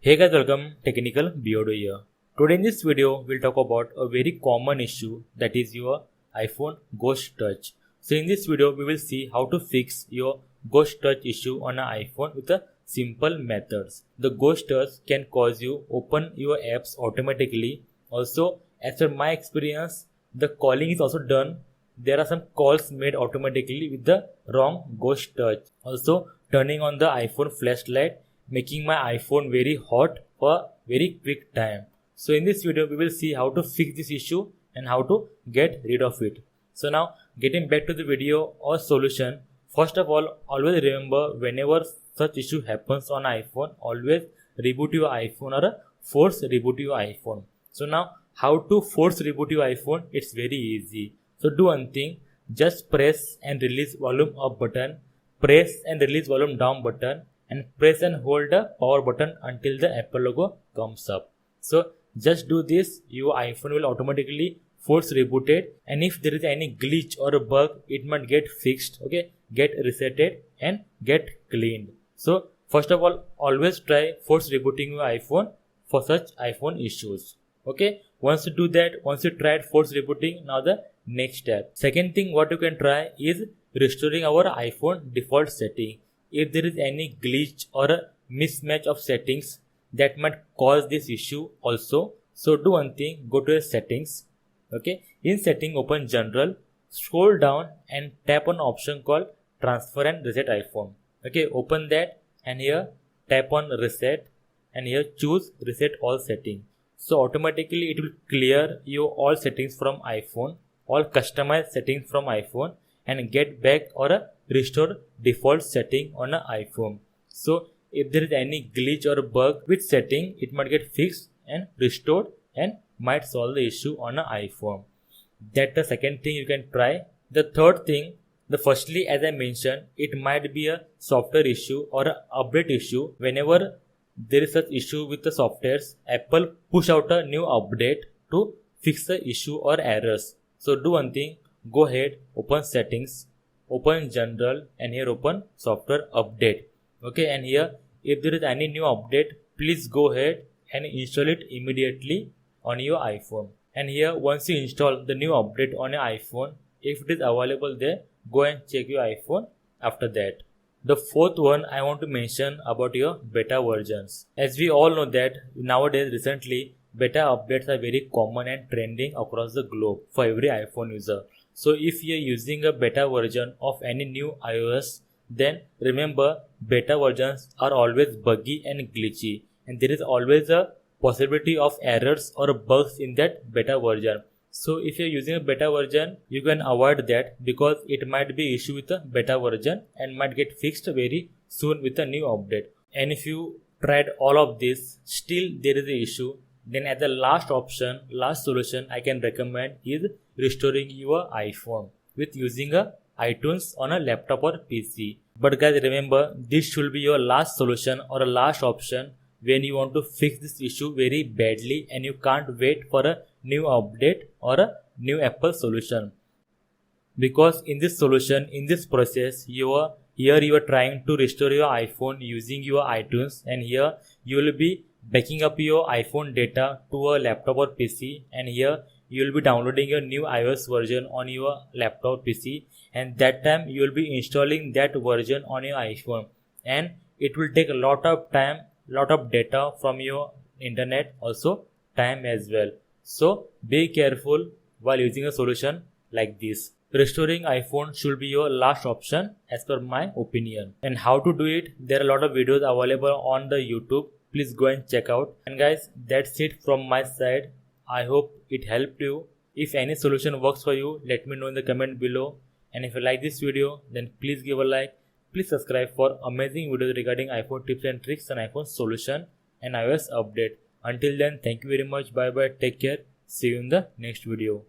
Hey guys, welcome Technical Beardo here. Today in this video, we'll talk about a very common issue that is your iPhone Ghost Touch. So in this video, we will see how to fix your Ghost Touch issue on an iPhone with a simple methods. The Ghost Touch can cause you open your apps automatically. Also, as per my experience, the calling is also done. There are some calls made automatically with the wrong Ghost Touch. Also, turning on the iPhone flashlight making my iPhone very hot for a very quick time. So in this video we will see how to fix this issue and how to get rid of it. So now getting back to the video or solution, first of all always remember whenever such issue happens on iPhone, always reboot your iPhone or force reboot your iPhone. So now how to force reboot your iPhone? It's very easy. So do one thing, just press and release volume up button, press and release volume down button, and press and hold the power button until the Apple logo comes up. So just do this, your iPhone will automatically force rebooted, and if there is any glitch or a bug, it might get fixed, okay, get resetted and get cleaned. So first of all, always try force rebooting your iPhone for such iPhone issues. Okay, once you do that, once you tried force rebooting, now the next step. Second thing what you can try is restoring our iPhone default setting. If there is any glitch or a mismatch of settings that might cause this issue also, so do one thing, go to your settings. Okay, in setting open general, scroll down and tap on option called transfer and reset iPhone. Okay, open that and here tap on reset and here choose reset all setting. So automatically it will clear your all settings from iPhone, all customized settings from iPhone, and get back or restore default setting on an iPhone. So if there is any glitch or bug with setting, it might get fixed and restored and might solve the issue on an iPhone. That's the second thing you can try. The third thing, firstly as I mentioned, it might be a software issue or an update issue. Whenever there is such issue with the softwares, Apple push out a new update to fix the issue or errors. So do one thing, go ahead, open settings, open general, and here open software update. Okay, and here if there is any new update, please go ahead and install it immediately on your iPhone. And here once you install the new update on your iPhone, if it is available there, go and check your iPhone after that. The fourth one I want to mention about your beta versions. As we all know that nowadays recently beta updates are very common and trending across the globe for every iPhone user. So if you are using a beta version of any new iOS, then remember beta versions are always buggy and glitchy, and there is always a possibility of errors or bugs in that beta version. So if you are using a beta version, you can avoid that because it might be issue with the beta version and might get fixed very soon with a new update. And if you tried all of this, still there is an issue, then as the last option, last solution I can recommend is restoring your iPhone with using a iTunes on a laptop or PC. But guys, remember this should be your last solution or a last option when you want to fix this issue very badly and you can't wait for a new update or a new Apple solution. Because in this solution, in this process, you are trying to restore your iPhone using your iTunes, and here you will be backing up your iPhone data to a laptop or PC, and here you will be downloading a new iOS version on your laptop PC, and that time you will be installing that version on your iPhone, and it will take a lot of time, lot of data from your internet, also time as well. So be careful while using a solution like this. Restoring iPhone should be your last option as per my opinion. And how to do it, there are a lot of videos available on the YouTube. Please go and check out. And guys, that's it from my side. I hope it helped you. If any solution works for you, let me know in the comment below. And if you like this video, then please give a like. Please subscribe for amazing videos regarding iPhone tips and tricks and iPhone solution and iOS update. Until then, thank you very much. Bye bye. Take care. See you in the next video.